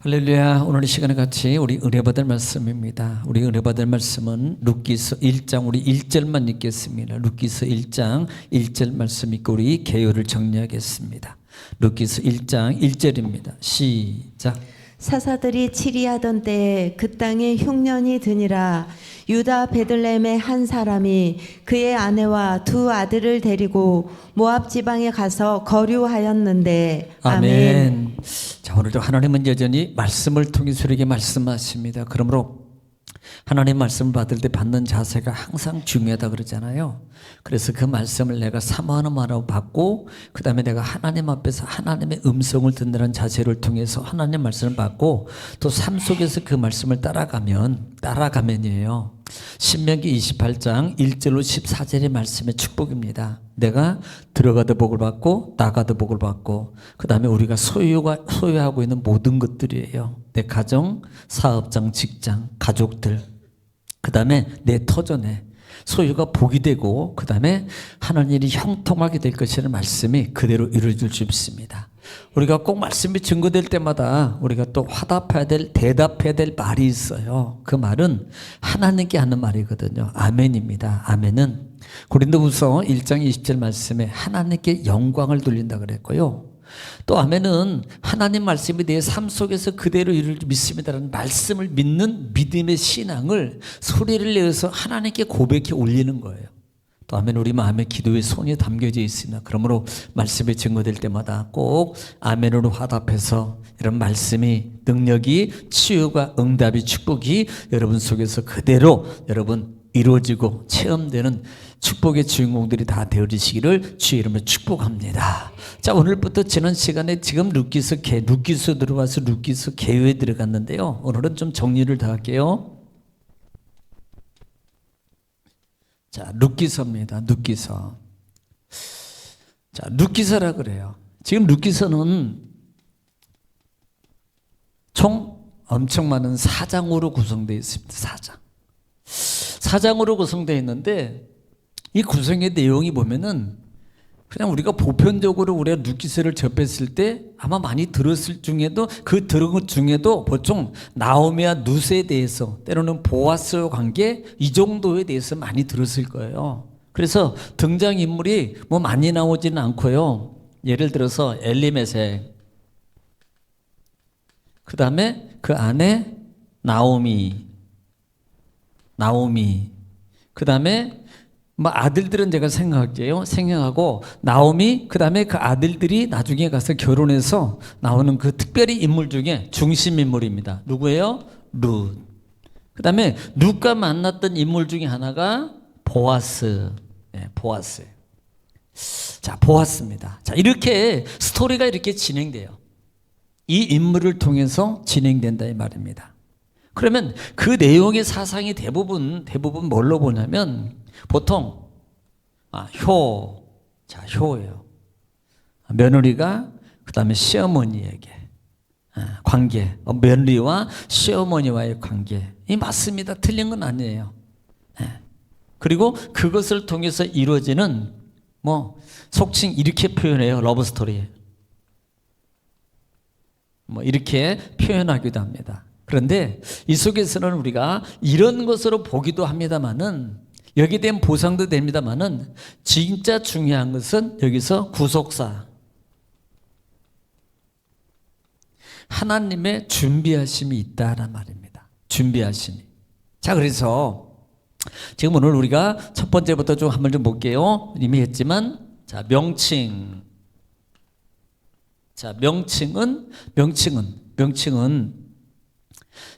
할렐루야. 오늘 이 시간에 같이 우리 은혜받을 말씀입니다. 우리 은혜받을 말씀은 룻기서 1장 우리 1절만 읽겠습니다. 룻기서 1장 1절 말씀 읽고 우리 개요를 정리하겠습니다. 룻기서 1장 1절입니다. 시작. 사사들이 치리하던 때에 그 땅에 흉년이 드니라. 유다 베들레헴의 한 사람이 그의 아내와 두 아들을 데리고 모압 지방에 가서 거류하였는데. 아멘. 자, 오늘도 하나님은 여전히 말씀을 통해서 우리에게 말씀하십니다. 그러므로 하나님 말씀을 받을 때 받는 자세가 항상 중요하다 그러잖아요. 그래서 그 말씀을 내가 사모하는 마음으로 받고 그 다음에 내가 하나님 앞에서 하나님의 음성을 듣는 자세를 통해서 하나님 말씀을 받고 또 삶 속에서 그 말씀을 따라가면이에요. 신명기 28장 1절로 14절의 말씀의 축복입니다. 내가 들어가도 복을 받고 나가도 복을 받고 그 다음에 우리가 소유하고 있는 모든 것들이에요. 내 가정, 사업장, 직장, 가족들 그 다음에 내 터전에 소유가 복이 되고 그 다음에 하나님이 형통하게 될 것이라는 말씀이 그대로 이루어질 수 있습니다. 우리가 꼭 말씀이 증거될 때마다 우리가 또 대답해야 될 말이 있어요. 그 말은 하나님께 하는 말이거든요. 아멘입니다. 아멘은 고린도후서 1장 20절 말씀에 하나님께 영광을 돌린다 그랬고요. 또 아멘은 하나님 말씀이 내 삶 속에서 그대로 이룰 줄 믿습니다라는 말씀을 믿는 믿음의 신앙을 소리를 내어서 하나님께 고백해 올리는 거예요. 또 아멘 우리 마음의 기도의 손이 담겨져 있습니다. 그러므로 말씀이 증거될 때마다 꼭 아멘으로 화답해서 이런 말씀이 능력이 치유가 응답이 축복이 여러분 속에서 그대로 여러분 이루어지고 체험되는 축복의 주인공들이 다 되어지시기를 주의 이름으로 축복합니다. 자, 오늘부터 지난 시간에 지금 룻기서 들어와서 룻기서 개요에 들어갔는데요. 오늘은 좀 정리를 더 할게요. 자, 룻기서입니다. 룻기서. 자, 룻기서라 그래요. 지금 룻기서는 총 엄청 많은 사장으로 구성되어 있습니다. 사장으로 구성되어 있는데 이 구성의 내용이 보면은 그냥 우리가 보편적으로 우리가 룻기서를 접했을 때 아마 많이 들었을 중에도 그 들은 것 중에도 보통 나오미와 룻에 대해서 때로는 보아스와 관계 이 정도에 대해서 많이 들었을 거예요. 그래서 등장인물이 뭐 많이 나오지는 않고요. 예를 들어서 엘리메섹 그 다음에 그 안에 나오미 그 다음에 뭐 아들들은 제가 생각하고 나오미 그 다음에 그 아들들이 나중에 가서 결혼해서 나오는 그 특별히 인물 중에 중심 인물입니다. 누구예요? 룻. 그 다음에 룻과 만났던 인물 중에 하나가 보아스. 네, 보아스. 자, 보아스입니다. 자, 이렇게 스토리가 이렇게 진행돼요. 이 인물을 통해서 진행된다 이 말입니다. 그러면 그 내용의 사상이 대부분 뭘로 보냐면 보통 효예요. 며느리가 그 다음에 시어머니에게 관계, 며느리와 시어머니와의 관계 이 맞습니다. 틀린 건 아니에요. 그리고 그것을 통해서 이루어지는 뭐 속칭 이렇게 표현해요. 러브스토리 뭐 이렇게 표현하기도 합니다. 그런데 이 속에서는 우리가 이런 것으로 보기도 합니다만은 여기에 대한 보상도 됩니다만은 진짜 중요한 것은 여기서 구속사 하나님의 준비하심이 있다란 말입니다. 준비하심이. 자, 그래서 지금 오늘 우리가 첫 번째부터 좀 한번 좀 볼게요. 이미 했지만 자,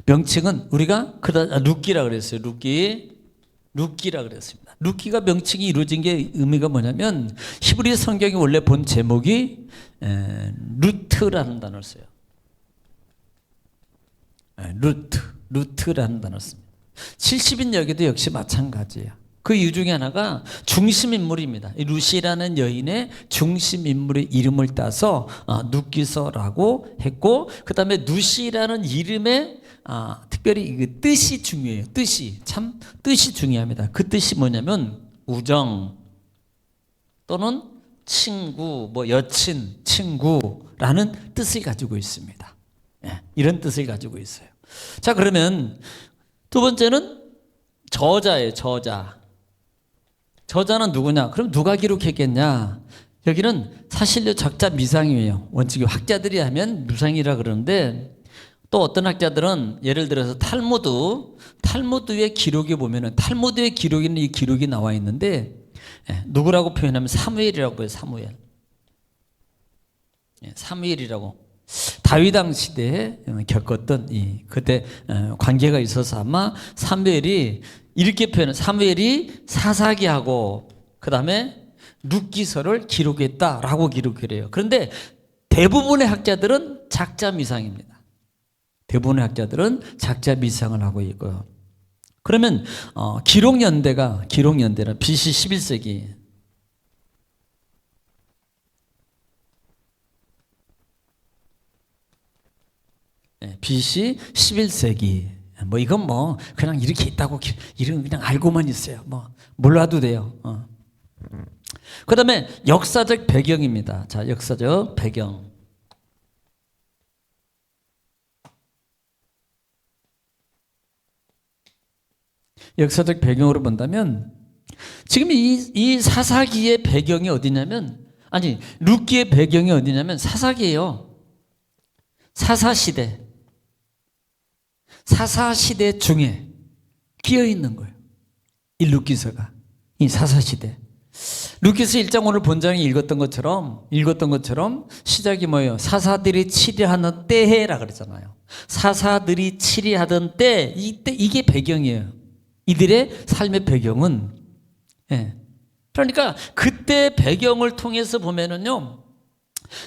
명칭은 우리가 룻기라 그랬어요. 룻기라 그랬습니다. 룻기가 명칭이 이루어진 게 의미가 뭐냐면 히브리 성경이 원래 본 제목이 루트라는 단어를 써요. 루트라는 단어를 씁니다. 70인 여기도 역시 마찬가지예요. 그 이유 중에 하나가 중심 인물입니다. 룻이라는 여인의 중심 인물의 이름을 따서 룻기서라고 했고 그 다음에 룻이라는 이름의 특별히 이 뜻이 중요해요. 뜻이 중요합니다. 그 뜻이 뭐냐면 우정 또는 친구, 뭐 여친, 친구라는 뜻을 가지고 있습니다. 이런 뜻을 가지고 있어요. 자, 그러면 두 번째는 저자예요. 저자는 누구냐? 그럼 누가 기록했겠냐? 여기는 사실요 적자 미상이에요. 원칙이 학자들이 하면 무상이라 그러는데, 또 어떤 학자들은 예를 들어서 탈무드의 기록에 보면은, 탈무드의 기록에는 이 기록이 나와 있는데, 누구라고 표현하면 사무엘이라고 해요. 사무엘이라고. 다윗 왕 시대에 겪었던 그때 관계가 있어서 아마 사무엘이 이렇게 표현해요. 사무엘이 사사기하고 그 다음에 룻기서를 기록했다라고 기록을 해요. 그런데 대부분의 학자들은 작자미상입니다. 대부분의 학자들은 작자미상을 하고 있고요. 그러면 기록연대라 BC 11세기 BC 11세기 뭐 이건 뭐 그냥 이렇게 있다고 이런 그냥 알고만 있어요. 뭐 몰라도 돼요. 그다음에 역사적 배경입니다. 자, 역사적 배경. 역사적 배경으로 본다면 지금 이 사사기의 배경이 어디냐면, 아니 룻기의 배경이 어디냐면 사사기예요. 사사시대 중에 끼어 있는 거예요. 이 룻기서가, 이 사사시대. 룻기서 1장 오늘 본장이 읽었던 것처럼 시작이 뭐예요? 사사들이 치리하는 때해라 그랬잖아요. 사사들이 치리하던 때, 이게 배경이에요. 이들의 삶의 배경은. 그러니까 그때 배경을 통해서 보면은요,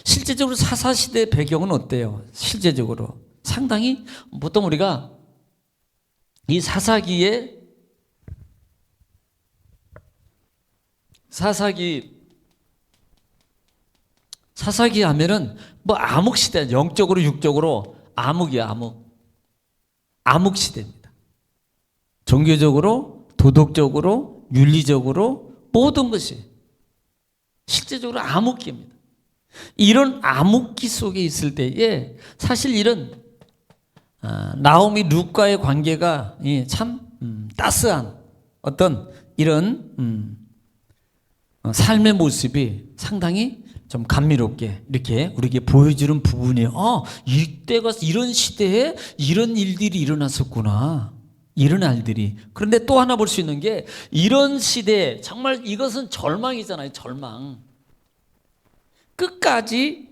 실제적으로 사사시대 배경은 어때요? 실제적으로 상당히, 보통 우리가 이 사사기 하면은 뭐 암흑시대, 영적으로 육적으로 암흑이야. 암흑 시대입니다. 종교적으로, 도덕적으로, 윤리적으로 모든 것이 실제적으로 암흑기입니다. 이런 암흑기 속에 있을 때에 사실 이런 나오미 룻과의 관계가 참 따스한 어떤 이런 삶의 모습이 상당히 좀 감미롭게 이렇게 우리에게 보여주는 부분이에요. 이때가 이런 시대에 이런 일들이 일어났었구나. 이런 일들이. 그런데 또 하나 볼 수 있는 게, 이런 시대에 정말 이것은 절망이잖아요. 절망. 끝까지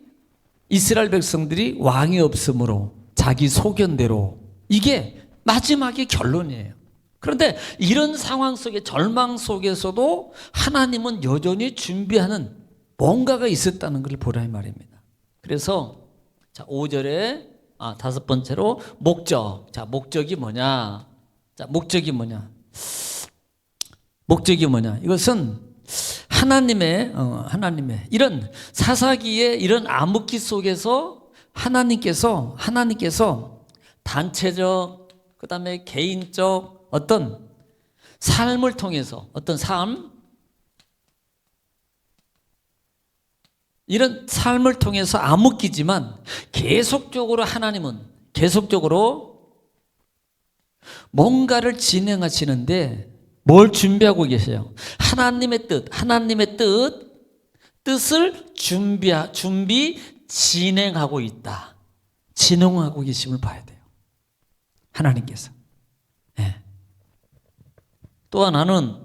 이스라엘 백성들이 왕이 없으므로 자기 소견대로, 이게 마지막의 결론이에요. 그런데 이런 상황 속에, 절망 속에서도 하나님은 여전히 준비하는 뭔가가 있었다는 걸 보라 이 말입니다. 그래서 자, 5절에 다섯 번째로 목적. 자, 목적이 뭐냐? 이것은 하나님의 이런 사사기의 이런 암흑기 속에서 하나님께서 단체적, 그 다음에 개인적 어떤 삶을 통해서, 이런 삶을 통해서 암흑기지만 계속적으로 하나님은 뭔가를 진행하시는데 뭘 준비하고 계세요? 하나님의 뜻을 진행하고 있다. 진행하고 계심을 봐야 돼요. 하나님께서. 또 하나는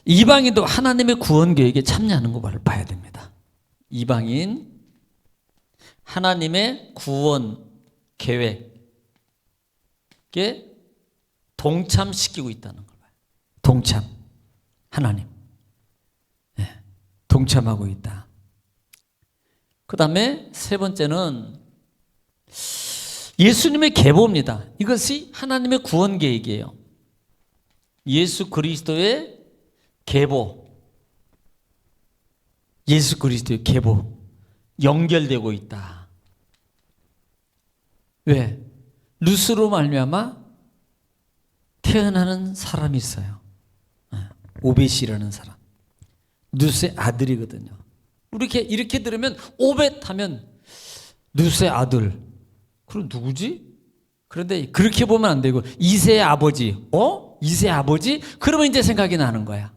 이방인도 하나님의 구원 계획에 참여하는 것을 봐야 됩니다. 이방인 하나님의 구원 계획에 동참시키고 있다는 걸 봐요. 동참. 하나님. 동참하고 있다. 그 다음에 세 번째는 예수님의 계보입니다. 이것이 하나님의 구원 계획이에요. 예수 그리스도의 계보. 예수 그리스도의 계보. 연결되고 있다. 왜? 룻으로 말미암아 태어나는 사람이 있어요. 오벳이라는 사람. 룻의 아들이거든요. 이렇게 들으면 오벳 하면 루스의 아들. 그럼 누구지? 그런데 그렇게 보면 안 되고 이새의 아버지. 이새의 아버지? 그러면 이제 생각이 나는 거야.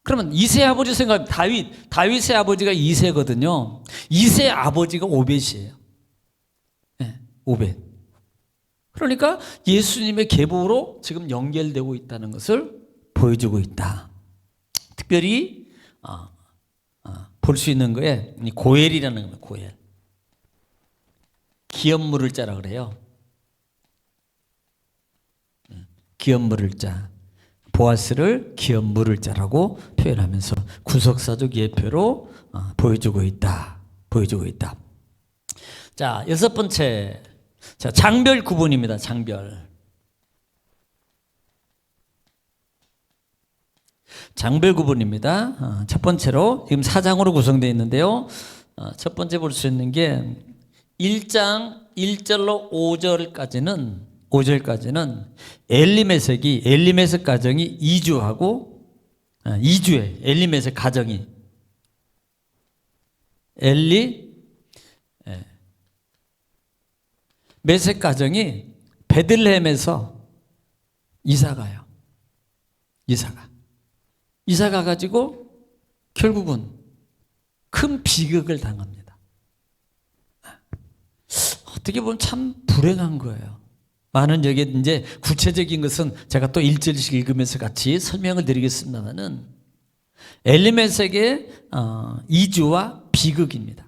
그러면 이새의 아버지 생각, 다윗의 아버지가 이새거든요. 이새의 아버지가 오벳이에요. 네, 오벳. 그러니까 예수님의 계보로 지금 연결되고 있다는 것을 보여주고 있다. 특별히 볼 수 있는 거에 고엘이라는 겁니다. 고엘. 기업물을 자라 그래요. 기업물을 자. 보아스를 기업물을 자라고 표현하면서 구속사적 예표로 보여주고 있다. 보여주고 있다. 자, 여섯 번째. 자, 장별 구분입니다. 장별. 장별 구분입니다. 첫 번째로 지금 4장으로 구성되어 있는데요. 첫 번째 볼 수 있는 게 1장 1절로 5절까지는 엘리메섹 가정이 이주하고 이주해. 엘리메섹 가정이 메섹 가정이 베들레헴에서 이사가요. 이사가 가지고 결국은 큰 비극을 당합니다. 어떻게 보면 참 불행한 거예요. 많은 여기에 이제 구체적인 것은 제가 또 1절씩 읽으면서 같이 설명을 드리겠습니다만은 엘리메섹의 이주와 비극입니다.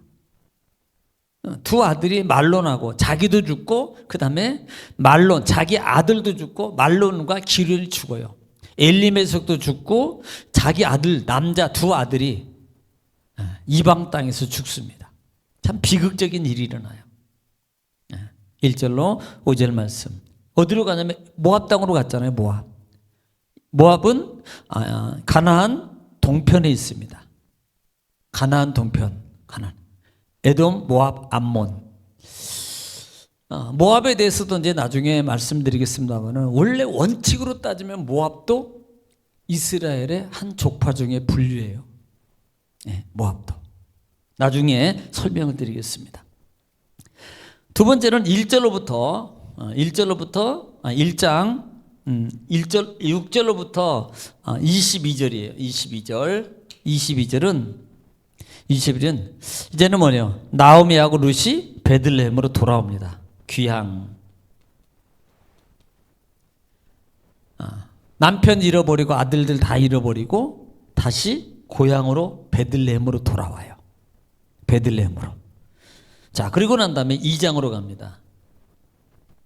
두 아들이 말론하고 자기도 죽고 그 다음에 말론 자기 아들도 죽고 말론과 기륜이 죽어요. 엘리메섹도 죽고 자기 아들 남자 두 아들이 이방 땅에서 죽습니다. 참 비극적인 일이 일어나요. 1절로 5절 말씀. 어디로 가냐면 모압 땅으로 갔잖아요. 모압은 가나안 동편에 있습니다. 가나안 동편. 에돔, 모압, 암몬. 모압에 대해서도 이제 나중에 말씀드리겠습니다만은 원래 원칙으로 따지면 모압도 이스라엘의 한 족파 중에 분류예요. 네, 모압도. 나중에 설명을 드리겠습니다. 두 번째는 1장 6절로부터 22절이에요. 22절은 이제는 뭐냐? 나오미하고 룻이 베들레헴으로 돌아옵니다. 귀향. 남편 잃어버리고 아들들 다 잃어버리고 다시 고향으로 베들레헴으로 돌아와요. 베들레헴으로. 자, 그리고 난 다음에 2장으로 갑니다.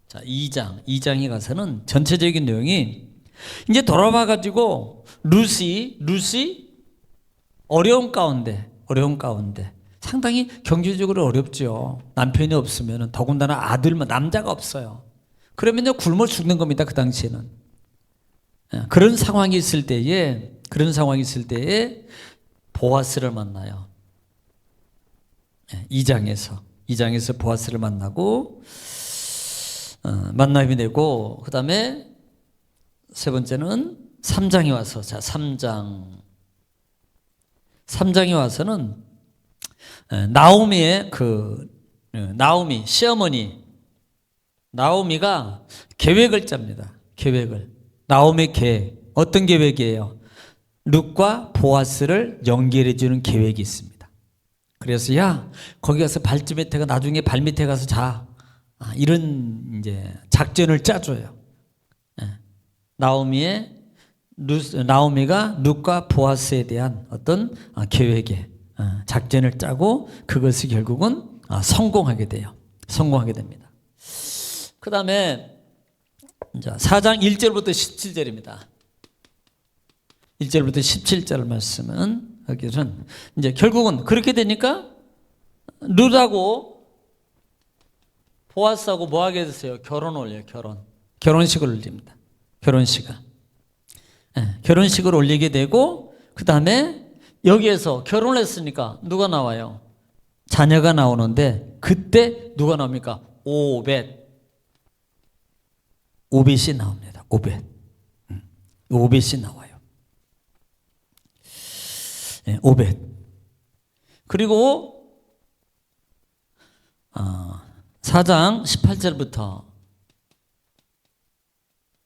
자, 2장에 가서는 전체적인 내용이 이제 돌아와 가지고 룻이 어려운 가운데 상당히 경제적으로 어렵죠. 남편이 없으면 더군다나 아들만 남자가 없어요. 그러면요 굶어 죽는 겁니다. 그 당시에는. 그런 상황이 있을 때에 보아스를 만나요. 2장에서 보아스를 만나고 만남이 되고 그 다음에 세 번째는 3장에 와서 3장에 와서는 나오미의 나오미 시어머니 나오미가 계획을 짭니다. 나오미의 계획 어떤 계획이에요? 룻과 보아스를 연결해 주는 계획이 있습니다. 그래서 야 거기 가서 발밑에 나중에 발밑에 가서 자. 이런 이제 작전을 짜줘요. 나오미가 룻과 보아스에 대한 어떤 계획에 작전을 짜고 그것이 결국은 성공하게 됩니다. 그 다음에 4장 1절부터 17절입니다. 1절부터 17절 말씀은 여기서는 이제 결국은 그렇게 되니까 룻하고 보아스하고 뭐 하게 됐어요? 결혼식을 올립니다. 결혼식을 올리게 되고 그 다음에 여기에서 결혼을 했으니까 누가 나와요? 자녀가 나오는데 그때 누가 나옵니까? 오벳이 나옵니다. 오벳이 나와요. 오벳. 그리고 4장 18절부터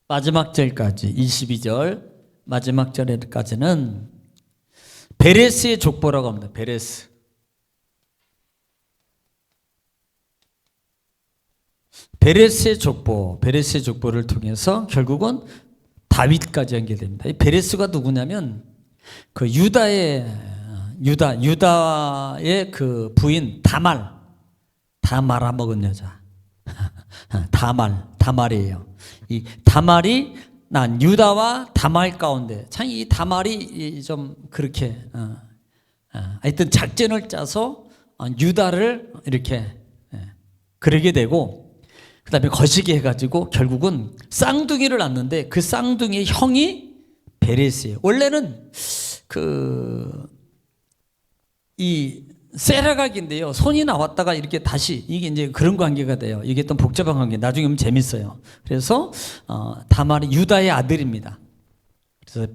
마지막 절까지 22절 마지막 절까지는 베레스의 족보라고 합니다. 베레스의 족보를 통해서 결국은 다윗까지 연결됩니다. 이 베레스가 누구냐면 그 유다의 그 부인 다말 먹은 여자. 다말이에요. 이 다말이 난 유다와 다말 가운데 참 이 다말이 좀 그렇게 하여튼 작전을 짜서 유다를 이렇게 그러게 되고 그다음에 거시기 해가지고 결국은 쌍둥이를 낳는데 그 쌍둥이의 형이 베레스예요. 원래는 이 세라각인데요. 손이 나왔다가 이렇게 다시 이게 이제 그런 관계가 돼요. 이게 또 복잡한 관계. 나중에 보면 재밌어요. 그래서 다말이 유다의 아들입니다. 그래서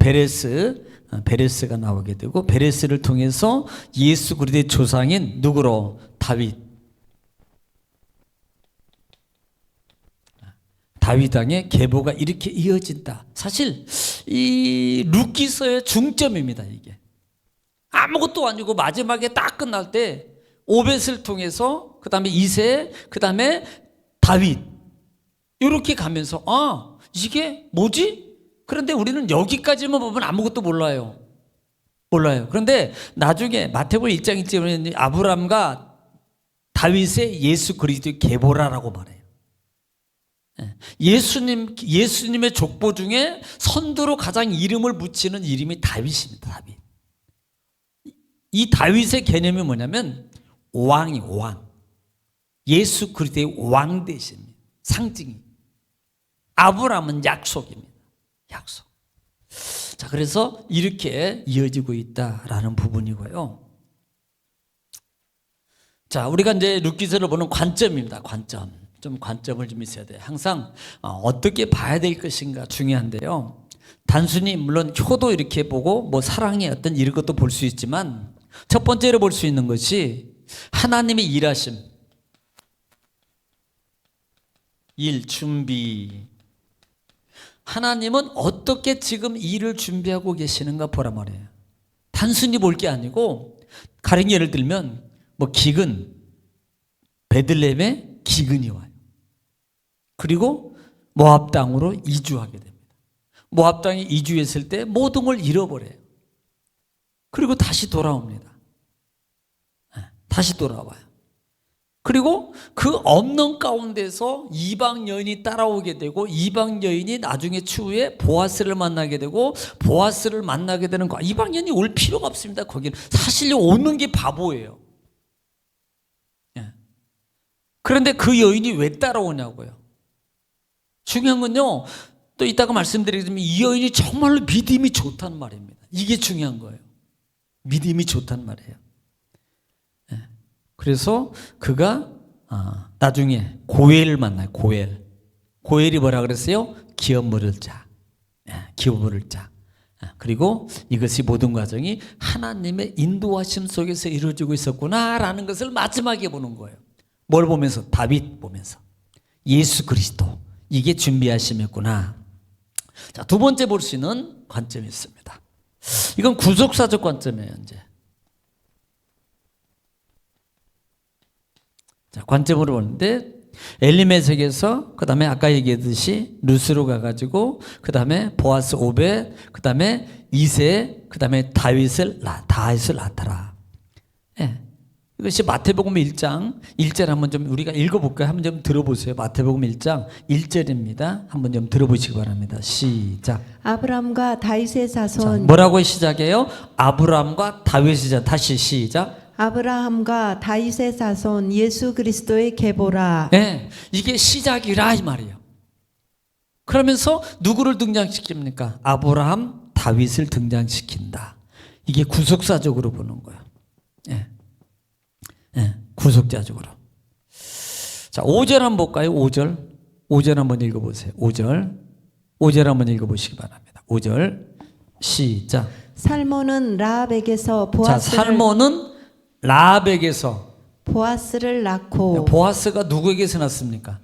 베레스가 나오게 되고 베레스를 통해서 예수 그리스도의 조상인 누구로 다윗 왕의 계보가 이렇게 이어진다. 사실 이 룻기서의 중점입니다. 이게 아무것도 아니고 마지막에 딱 끝날 때 오벳을 통해서 그 다음에 이세 그 다음에 다윗 이렇게 가면서 이게 뭐지? 그런데 우리는 여기까지만 보면 아무것도 몰라요. 그런데 나중에 마태복음 1장 1절에 아브라함과 다윗의 예수 그리스도의 계보라라고 말해요. 예수님의 족보 중에 선두로 가장 이름을 붙이는 이름이 다윗입니다. 다윗. 이 다윗의 개념이 뭐냐면 왕. 예수 그리스도의 왕 되십니다. 상징이. 아브라함은 약속입니다. 약속. 자, 그래서 이렇게 이어지고 있다라는 부분이고요. 자, 우리가 이제 룻기서를 보는 관점입니다. 관점을 좀 있어야 돼요. 항상 어떻게 봐야 될 것인가 중요한데요. 단순히 물론 효도 이렇게 보고 뭐 사랑의 어떤 이런 것도 볼 수 있지만 첫 번째로 볼 수 있는 것이 하나님의 일하심, 일 준비. 하나님은 어떻게 지금 일을 준비하고 계시는가 보란 말이에요. 단순히 볼 게 아니고 가령 예를 들면 뭐 기근, 베들레헴에 기근이 와요. 그리고 모압 땅으로 이주하게 됩니다. 모압 땅에 이주했을 때 모든 걸 잃어버려요. 그리고 다시 돌아옵니다. 다시 돌아와요. 그리고 그 없는 가운데서 이방 여인이 따라오게 되고 이방 여인이 나중에 추후에 보아스를 만나게 되고 보아스를 만나게 되는 거. 이방 여인이 올 필요가 없습니다. 거기는 사실 오는 게 바보예요. 그런데 그 여인이 왜 따라오냐고요. 중요한 건요. 또 이따가 말씀드리겠지만 이 여인이 정말로 믿음이 좋단 말입니다. 이게 중요한 거예요. 믿음이 좋단 말이에요. 그래서 그가 나중에 고엘을 만나요. 고엘이 뭐라 그랬어요? 기업 물을 자. 그리고 이것이 모든 과정이 하나님의 인도하심 속에서 이루어지고 있었구나라는 것을 마지막에 보는 거예요. 뭘 보면서? 다윗 보면서. 예수 그리스도. 이게 준비하심이었구나. 자, 두 번째 볼 수 있는 관점이 있습니다. 이건 구속사적 관점이에요, 이제. 자, 관점으로 보는데 엘리메섹에서 그 다음에 아까 얘기했듯이 루스로 가가지고 그 다음에 보아스 오벳 그 다음에 이세 그 다음에 다윗을 낳더라. 이것이 마태복음 1장 1절 한번 좀 우리가 읽어볼까요? 한번 좀 들어보세요. 마태복음 1장 1절입니다. 한번 좀 들어보시기 바랍니다. 시작. 아브람과 다윗의 자손. 자, 뭐라고 시작해요? 아브람과 다윗의 자손. 다시 시작. 아브라함과 다윗의 자손 예수 그리스도의 계보라. 이게 시작이라 이 말이에요. 그러면서 누구를 등장시킵니까? 아브라함, 다윗을 등장시킨다. 이게 구속사적으로 보는 거예요. 구속자적으로. 자, 5절 한번 볼까요? 5절 한번 읽어보세요. 5절 한번 읽어보시기 바랍니다. 5절 시작. 살모는 라합에게서 보아스를. 자, 살모는 라합에게서 보아스를 낳고 보아스가 누구에게서 났습니까?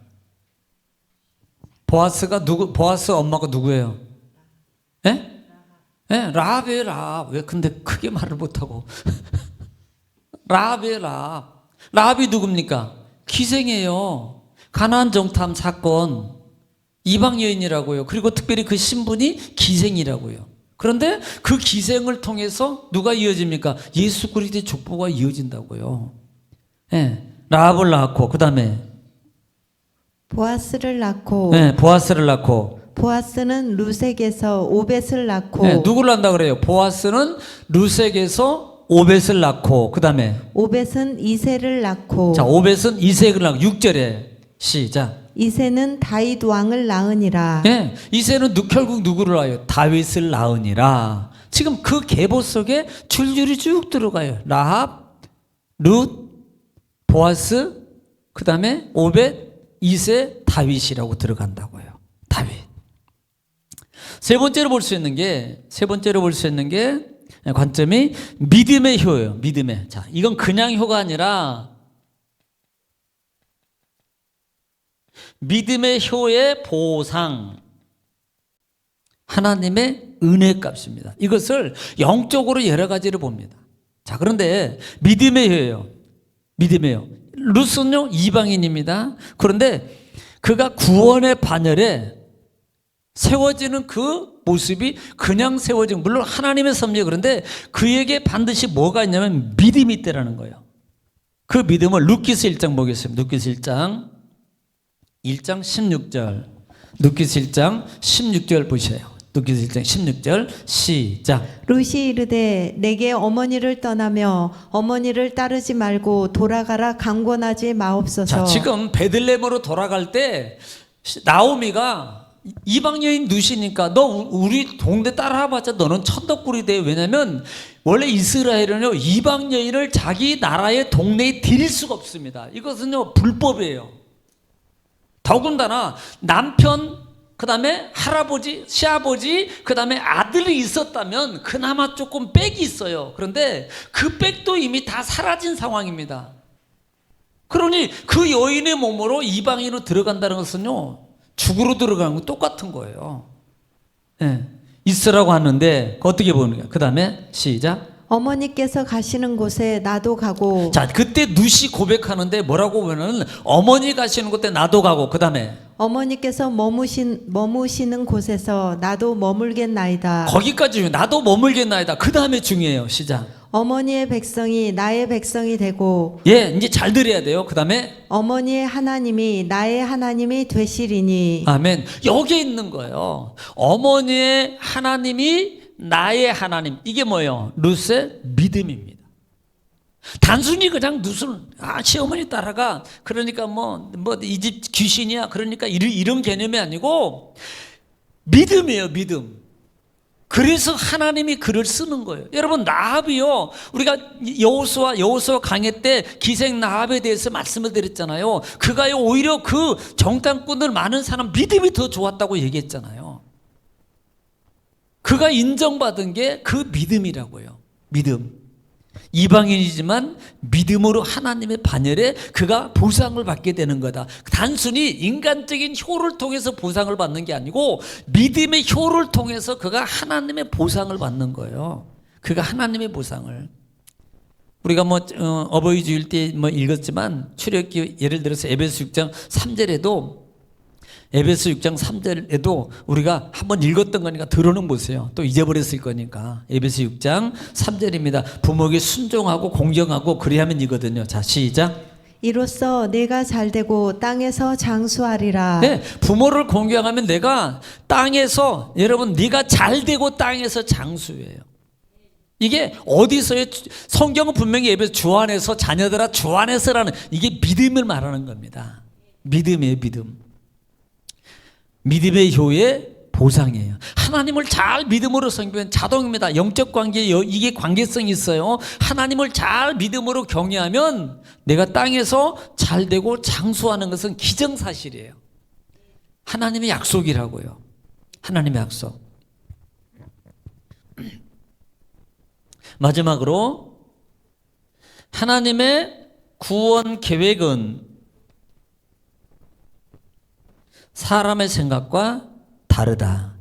보아스 엄마가 누구예요? 예? 예, 라합이에요, 라합. 왜 근데 크게 말을 못하고. 라합이에요, 라합. 라합이 누굽니까? 기생이에요. 가나안 정탐 사건. 이방 여인이라고요. 그리고 특별히 그 신분이 기생이라고요. 그런데 그 기생을 통해서 누가 이어집니까? 예수 그리스도의 족보가 이어진다고요. 예, 라합을 낳고 그 다음에 보아스를 낳고 예, 보아스를 낳고 보아스는 루색에서 오벳을 낳고 예, 누구를 낳는다 그래요? 보아스는 루색에서 오벳을 낳고 그 다음에 오벳은 이새를 낳고 자, 오벳은 이색을 낳고 6절에 시작. 이새는 다윗 왕을 낳으니라. 예, 이새는 결국 누구를 낳아요? 다윗을 낳으니라. 지금 그 계보 속에 줄줄이 쭉 들어가요. 라합, 룻, 보아스, 그 다음에 오벳, 이새, 다윗이라고 들어간다고요. 다윗. 세 번째로 볼 수 있는 게 관점이 믿음의 효예요. 믿음의. 자, 이건 그냥 효가 아니라 믿음의 효의 보상. 하나님의 은혜 값입니다. 이것을 영적으로 여러 가지를 봅니다. 자, 그런데 믿음의 효예요. 믿음의 효. 룻은요, 이방인입니다. 그런데 그가 구원의 반열에 세워지는 그 모습이 그냥 세워진, 물론 하나님의 섭리, 그런데 그에게 반드시 뭐가 있냐면 믿음이 있다라는 거예요. 그 믿음을 루키스 1장 보겠습니다. 루키스 1장 16절. 루키스 1장 16절 보세요. 루키스 1장 16절 시작. 룻이 이르되 내게 어머니를 떠나며 어머니를 따르지 말고 돌아가라 강권하지 마옵소서. 자, 지금 베들레헴으로 돌아갈 때 나오미가 이방 여인 누시니까 너 우리 동네 따라와봤자 너는 천덕꾸리 돼. 왜냐면 원래 이스라엘은요 이방 여인을 자기 나라의 동네에 들일 수가 없습니다. 이것은요 불법이에요. 더군다나 남편, 그 다음에 할아버지, 시아버지, 그 다음에 아들이 있었다면 그나마 조금 빽이 있어요. 그런데 그 빽도 이미 다 사라진 상황입니다. 그러니 그 여인의 몸으로 이방인으로 들어간다는 것은요 죽으로 들어가는 건 똑같은 거예요. 예, 있으라고 하는데 어떻게 보는 거예요? 그 다음에 시작. 어머니께서 가시는 곳에 나도 가고. 자, 그때 누시 고백하는데 뭐라고 보면은 어머니 가시는 곳에 나도 가고 그 다음에 어머니께서 머무시는 곳에서 나도 머물겠나이다. 거기까지 나도 머물겠나이다. 그 다음에 중요해요. 시작. 어머니의 백성이 나의 백성이 되고 예, 이제 잘 들어야 돼요. 그 다음에 어머니의 하나님이 나의 하나님이 되시리니. 아멘. 여기에 있는 거예요. 어머니의 하나님이 나의 하나님. 이게 뭐예요? 룻의 믿음입니다. 단순히 그냥 룻은 시어머니 따라가. 그러니까 이 집 귀신이야. 그러니까 이런 개념이 아니고 믿음이에요. 믿음. 그래서 하나님이 글을 쓰는 거예요. 여러분, 라합이요. 우리가 여호수아 강해 때 기생 라합에 대해서 말씀을 드렸잖아요. 그가요 오히려 그 정탐꾼들 많은 사람 믿음이 더 좋았다고 얘기했잖아요. 그가 인정받은 게 그 믿음이라고요. 믿음. 이방인이지만 믿음으로 하나님의 반열에 그가 보상을 받게 되는 거다. 단순히 인간적인 효를 통해서 보상을 받는 게 아니고 믿음의 효를 통해서 그가 하나님의 보상을 받는 거예요. 그가 하나님의 보상을. 우리가 어버이 주일 때 읽었지만 출애굽기 예를 들어서 에베소 6장 3절에도 에베소 6장 3절에도 우리가 한번 읽었던 거니까 들어는 보세요. 또 잊어버렸을 거니까. 에베소 6장 3절입니다. 부모에게 순종하고 공경하고 그리하면 이거든요. 자, 시작. 이로써 내가 잘되고 땅에서 장수하리라. 네, 부모를 공경하면 내가 땅에서, 여러분, 네가 잘되고 땅에서 장수예요. 이게 어디서요? 성경은 분명히 에베소 주 안에서, 자녀들아 주 안에서라는, 이게 믿음을 말하는 겁니다. 믿음이에요, 믿음. 믿음의 효의 보상이에요. 하나님을 잘 믿음으로 섬기면 자동입니다. 영적 관계에 이게 관계성이 있어요. 하나님을 잘 믿음으로 경외하면 내가 땅에서 잘 되고 장수하는 것은 기정사실이에요. 하나님의 약속이라고요. 하나님의 약속. 마지막으로 하나님의 구원 계획은 사람의 생각과 다르다.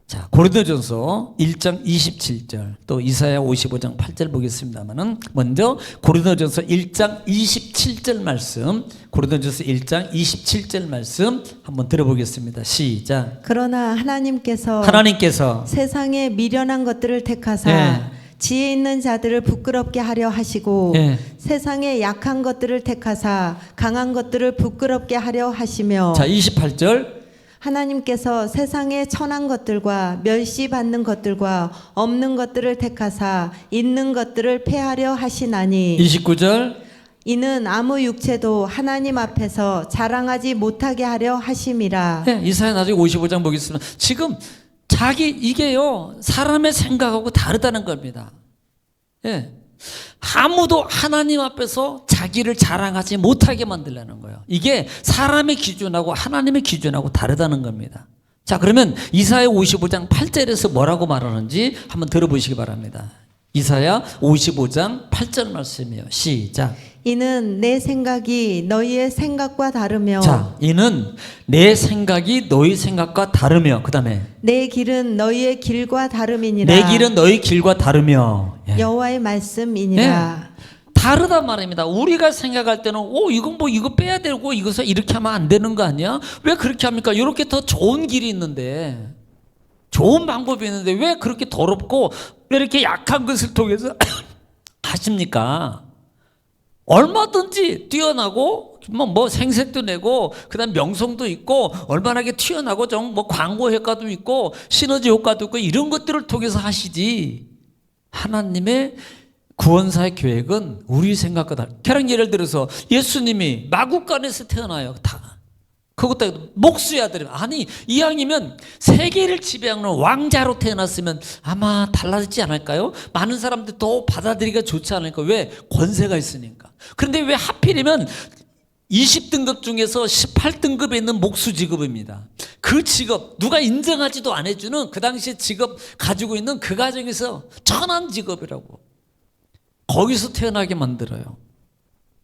자, 고린도전서 1장 27절 또 이사야 55장 8절 보겠습니다만은 먼저 고린도전서 1장 27절 말씀, 고린도전서 1장 27절 말씀 한번 들어보겠습니다. 시작. 그러나 하나님께서 세상의 미련한 것들을 택하사 예. 지혜 있는 자들을 부끄럽게 하려 하시고 예. 세상의 약한 것들을 택하사 강한 것들을 부끄럽게 하려 하시며 자, 28절. 하나님께서 세상의 천한 것들과 멸시받는 것들과 없는 것들을 택하사 있는 것들을 폐하려 하시나니 29절. 이는 아무 육체도 하나님 앞에서 자랑하지 못하게 하려 하심이라. 네, 이사야 나중에 55장 보겠습니다. 지금 이게요 사람의 생각하고 다르다는 겁니다. 예. 아무도 하나님 앞에서 자기를 자랑하지 못하게 만들려는 거예요. 이게 사람의 기준하고 하나님의 기준하고 다르다는 겁니다. 자, 그러면 이사야 55장 8절에서 뭐라고 말하는지 한번 들어보시기 바랍니다. 이사야 55장 8절 말씀이에요. 시작. 이는 내 생각이 너희의 생각과 다르며 자, 이는 내 생각이 너희 생각과 다르며 그 다음에 내 길은 너희의 길과 다름이니라. 내 길은 너희 길과 다르며 예. 여호와의 말씀이니라. 다르단 말입니다. 우리가 생각할 때는 이거 빼야 되고 이것을 이렇게 하면 안 되는 거 아니야? 왜 그렇게 합니까? 이렇게 더 좋은 길이 있는데 좋은 방법이 있는데 왜 그렇게 더럽고 왜 이렇게 약한 것을 통해서 하십니까? 얼마든지 뛰어나고 뭐 생색도 내고 그다음 명성도 있고 얼마나 튀어나고 좀 뭐 광고 효과도 있고 시너지 효과도 있고 이런 것들을 통해서 하시지. 하나님의 구원사의 계획은 우리 생각과 다르다. 가령 예를 들어서 예수님이 마구간에서 태어나요. 다 그것도 목수의 아들이 아니 이왕이면 세계를 지배하는 왕자로 태어났으면 아마 달라지지 않을까요? 많은 사람들이 더 받아들이기가 좋지 않을까? 왜? 권세가 있으니까. 그런데 왜 하필이면 20등급 중에서 18등급에 있는 목수 직업입니다. 그 직업 누가 인정하지도 안 해주는 그 당시에 직업 가지고 있는 그 가정에서 천한 직업이라고 거기서 태어나게 만들어요.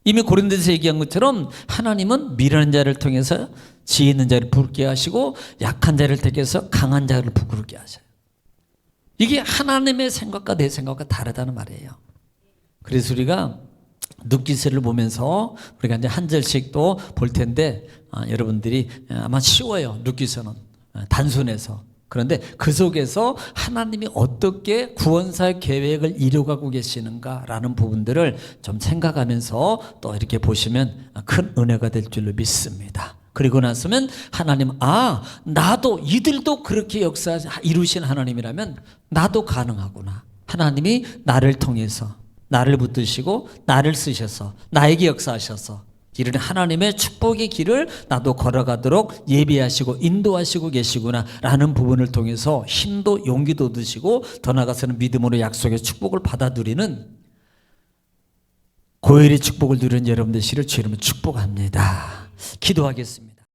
이미 고린도에서 얘기한 것처럼 하나님은 미련한 자를 통해서 지혜 있는 자를 부끄럽게 하시고 약한 자를 택해서 강한 자를 부끄럽게 하셔요. 이게 하나님의 생각과 내 생각과 다르다는 말이에요. 그래서 우리가 눕기세를 보면서 우리가 이제 한 절씩 또 볼 텐데 여러분들이 아마 쉬워요. 눕기서는 단순해서. 그런데 그 속에서 하나님이 어떻게 구원사의 계획을 이루어가고 계시는가라는 부분들을 좀 생각하면서 또 이렇게 보시면 큰 은혜가 될 줄로 믿습니다. 그리고 나서면 하나님 나도 이들도 그렇게 역사 이루신 하나님이라면 나도 가능하구나. 하나님이 나를 통해서 나를 붙드시고 나를 쓰셔서 나에게 역사하셔서 이런 하나님의 축복의 길을 나도 걸어가도록 예비하시고 인도하시고 계시구나 라는 부분을 통해서 힘도 용기도 얻으시고 더 나아가서는 믿음으로 약속의 축복을 받아 누리는 고열의 축복을 누리는 여러분 되시기를 주의 이름으로 축복합니다. 기도하겠습니다.